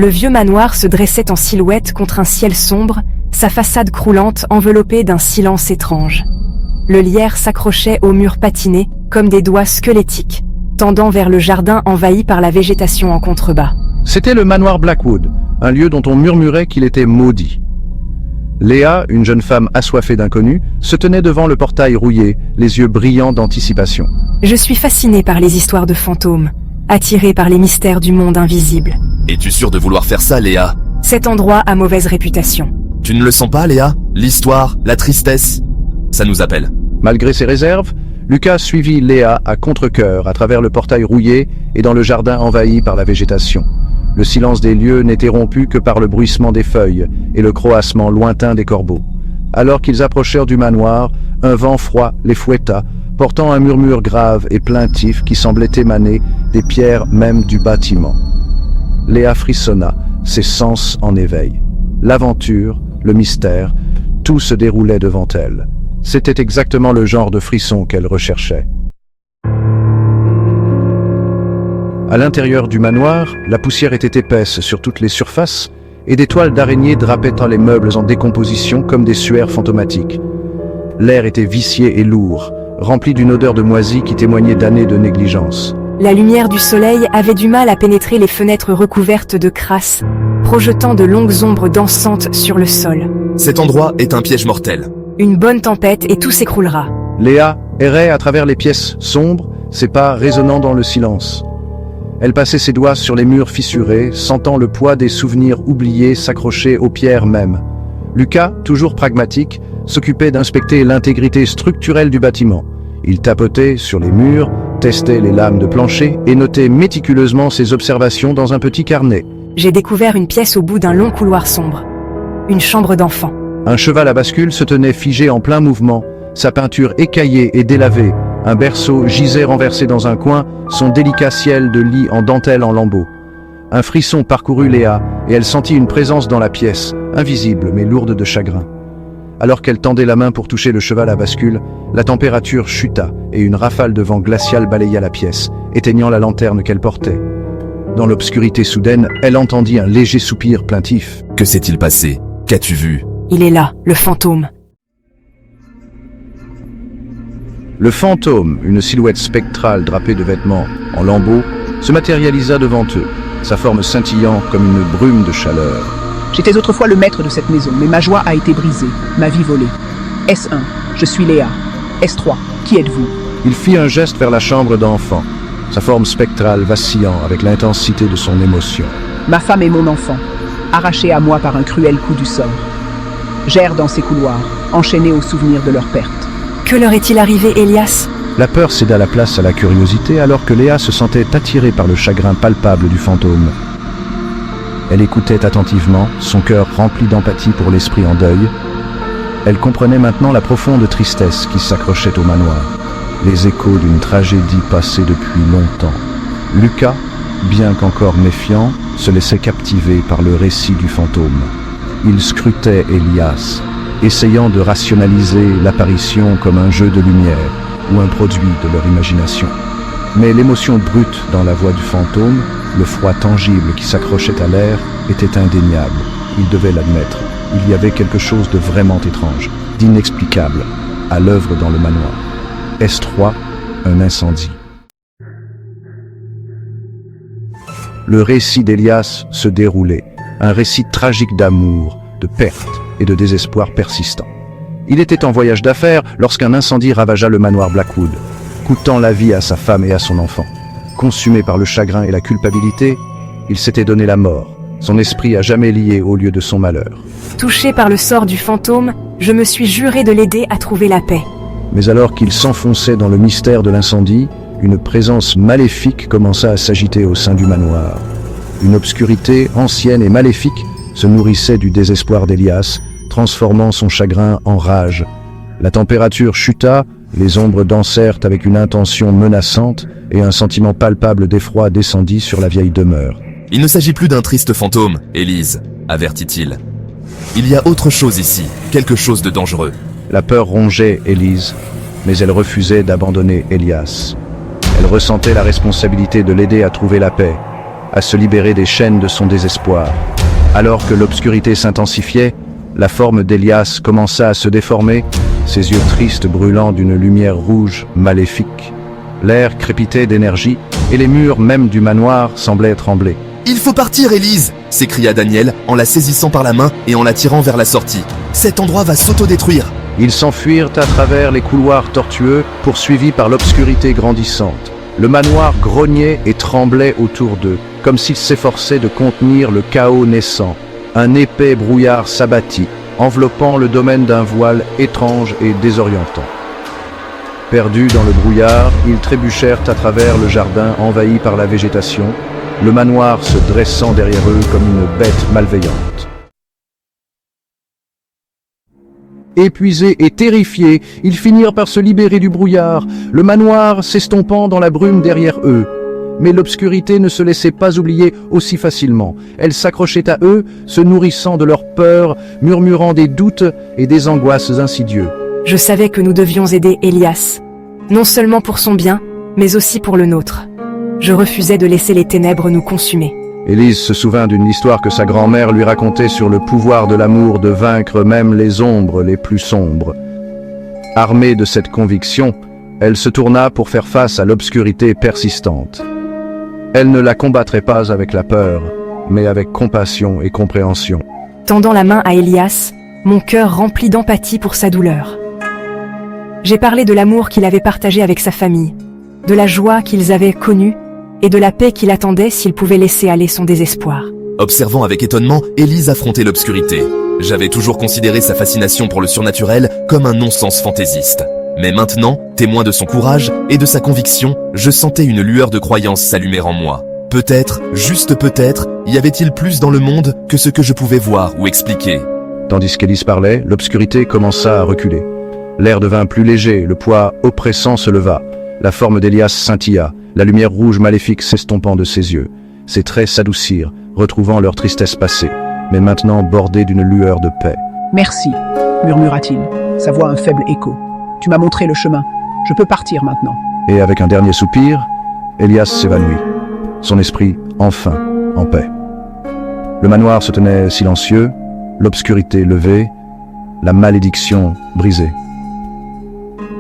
Le vieux manoir se dressait en silhouette contre un ciel sombre, sa façade croulante enveloppée d'un silence étrange. Le lierre s'accrochait aux murs patinés, comme des doigts squelettiques, tendant vers le jardin envahi par la végétation en contrebas. C'était le manoir Blackwood, un lieu dont on murmurait qu'il était maudit. Léa, une jeune femme assoiffée d'inconnu, se tenait devant le portail rouillé, les yeux brillants d'anticipation. Je suis fascinée par les histoires de fantômes, attirée par les mystères du monde invisible. Es-tu sûre de vouloir faire ça, Léa? Cet endroit a mauvaise réputation. Tu ne le sens pas, Léa? L'histoire, la tristesse, ça nous appelle. Malgré ses réserves, Lucas suivit Léa à contre-cœur à travers le portail rouillé et dans le jardin envahi par la végétation. Le silence des lieux n'était rompu que par le bruissement des feuilles et le croassement lointain des corbeaux. Alors qu'ils approchèrent du manoir, un vent froid les fouetta, portant un murmure grave et plaintif qui semblait émaner des pierres même du bâtiment. Léa frissonna, ses sens en éveil. L'aventure, le mystère, tout se déroulait devant elle. C'était exactement le genre de frisson qu'elle recherchait. À l'intérieur du manoir, la poussière était épaisse sur toutes les surfaces et des toiles d'araignée drapaient les meubles en décomposition comme des suaires fantomatiques. L'air était vicié et lourd, rempli d'une odeur de moisi qui témoignait d'années de négligence. La lumière du soleil avait du mal à pénétrer les fenêtres recouvertes de crasse, projetant de longues ombres dansantes sur le sol. Cet endroit est un piège mortel. Une bonne tempête et tout s'écroulera. Léa errait à travers les pièces sombres, ses pas résonnant dans le silence. Elle passait ses doigts sur les murs fissurés, sentant le poids des souvenirs oubliés s'accrocher aux pierres mêmes. Lucas, toujours pragmatique, s'occupait d'inspecter l'intégrité structurelle du bâtiment. Il tapotait sur les murs, testait les lames de plancher et notait méticuleusement ses observations dans un petit carnet. J'ai découvert une pièce au bout d'un long couloir sombre. Une chambre d'enfant. Un cheval à bascule se tenait figé en plein mouvement, sa peinture écaillée et délavée. Un berceau gisait renversé dans un coin, son délicat ciel de lit en dentelle en lambeaux. Un frisson parcourut Léa, et elle sentit une présence dans la pièce, invisible mais lourde de chagrin. Alors qu'elle tendait la main pour toucher le cheval à bascule, la température chuta, et une rafale de vent glacial balaya la pièce, éteignant la lanterne qu'elle portait. Dans l'obscurité soudaine, elle entendit un léger soupir plaintif. Que s'est-il passé? Qu'as-tu vu? Il est là, le fantôme. Le fantôme, une silhouette spectrale drapée de vêtements en lambeaux, se matérialisa devant eux, sa forme scintillant comme une brume de chaleur. J'étais autrefois le maître de cette maison, mais ma joie a été brisée, ma vie volée. S1, je suis Léa. S3, qui êtes-vous? Il fit un geste vers la chambre d'enfant, sa forme spectrale vacillant avec l'intensité de son émotion. Ma femme et mon enfant, arrachés à moi par un cruel coup du sort. J'erre dans ces couloirs, enchaînés aux souvenirs de leur perte. Que leur est-il arrivé, Elias? La peur céda la place à la curiosité alors que Léa se sentait attirée par le chagrin palpable du fantôme. Elle écoutait attentivement, son cœur rempli d'empathie pour l'esprit en deuil. Elle comprenait maintenant la profonde tristesse qui s'accrochait au manoir, les échos d'une tragédie passée depuis longtemps. Lucas, bien qu'encore méfiant, se laissait captiver par le récit du fantôme. Il scrutait Elias, essayant de rationaliser l'apparition comme un jeu de lumière ou un produit de leur imagination. Mais l'émotion brute dans la voix du fantôme, le froid tangible qui s'accrochait à l'air, était indéniable. Il devait l'admettre. Il y avait quelque chose de vraiment étrange, d'inexplicable, à l'œuvre dans le manoir. S3, un incendie. Le récit d'Elias se déroulait, un récit tragique d'amour, de perte et de désespoir persistant. Il était en voyage d'affaires lorsqu'un incendie ravagea le manoir Blackwood, coûtant la vie à sa femme et à son enfant. Consumé par le chagrin et la culpabilité, il s'était donné la mort, son esprit à jamais lié au lieu de son malheur. Touché par le sort du fantôme, je me suis juré de l'aider à trouver la paix. Mais alors qu'il s'enfonçait dans le mystère de l'incendie, une présence maléfique commença à s'agiter au sein du manoir. Une obscurité ancienne et maléfique se nourrissait du désespoir d'Elias, transformant son chagrin en rage. La température chuta, les ombres dansèrent avec une intention menaçante et un sentiment palpable d'effroi descendit sur la vieille demeure. Il ne s'agit plus d'un triste fantôme, Élise, avertit-il. Il y a autre chose ici, quelque chose de dangereux. La peur rongeait Élise, mais elle refusait d'abandonner Elias. Elle ressentait la responsabilité de l'aider à trouver la paix. à se libérer des chaînes de son désespoir. Alors que l'obscurité s'intensifiait, la forme d'Elias commença à se déformer, ses yeux tristes brûlant d'une lumière rouge maléfique. L'air crépitait d'énergie, et les murs même du manoir semblaient trembler. « Il faut partir, Élise !» s'écria Daniel en la saisissant par la main et en la tirant vers la sortie. « Cet endroit va s'autodétruire !» Ils s'enfuirent à travers les couloirs tortueux, poursuivis par l'obscurité grandissante. Le manoir grognait et tremblait autour d'eux, comme s'il s'efforçait de contenir le chaos naissant. Un épais brouillard s'abattit, enveloppant le domaine d'un voile étrange et désorientant. Perdus dans le brouillard, ils trébuchèrent à travers le jardin envahi par la végétation, le manoir se dressant derrière eux comme une bête malveillante. Épuisés et terrifiés, ils finirent par se libérer du brouillard, le manoir s'estompant dans la brume derrière eux. Mais l'obscurité ne se laissait pas oublier aussi facilement. Elle s'accrochait à eux, se nourrissant de leur peur, murmurant des doutes et des angoisses insidieux. Je savais que nous devions aider Elias, non seulement pour son bien, mais aussi pour le nôtre. Je refusais de laisser les ténèbres nous consumer. Élise se souvint d'une histoire que sa grand-mère lui racontait sur le pouvoir de l'amour de vaincre même les ombres les plus sombres. Armée de cette conviction, elle se tourna pour faire face à l'obscurité persistante. Elle ne la combattrait pas avec la peur, mais avec compassion et compréhension. Tendant la main à Elias, mon cœur rempli d'empathie pour sa douleur. J'ai parlé de l'amour qu'il avait partagé avec sa famille, de la joie qu'ils avaient connue et de la paix qu'il attendait s'il pouvait laisser aller son désespoir. Observant avec étonnement, Élise affrontait l'obscurité. J'avais toujours considéré sa fascination pour le surnaturel comme un non-sens fantaisiste. Mais maintenant, témoin de son courage et de sa conviction, je sentais une lueur de croyance s'allumer en moi. Peut-être, juste peut-être, y avait-il plus dans le monde que ce que je pouvais voir ou expliquer. Tandis qu'Élise parlait, l'obscurité commença à reculer. L'air devint plus léger, le poids oppressant se leva. La forme d'Elias scintilla, la lumière rouge maléfique s'estompant de ses yeux. Ses traits s'adoucirent, retrouvant leur tristesse passée, mais maintenant bordés d'une lueur de paix. « Merci » murmura-t-il, sa voix un faible écho. « Tu m'as montré le chemin. Je peux partir maintenant. » Et avec un dernier soupir, Elias s'évanouit, son esprit enfin en paix. Le manoir se tenait silencieux, l'obscurité levée, la malédiction brisée.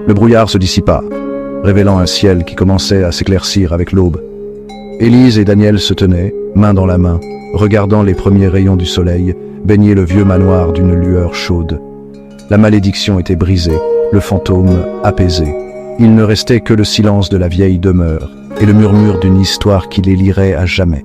Le brouillard se dissipa, révélant un ciel qui commençait à s'éclaircir avec l'aube. Élise et Daniel se tenaient, main dans la main, regardant les premiers rayons du soleil baigner le vieux manoir d'une lueur chaude. La malédiction était brisée, le fantôme apaisé. Il ne restait que le silence de la vieille demeure et le murmure d'une histoire qui les lierait à jamais.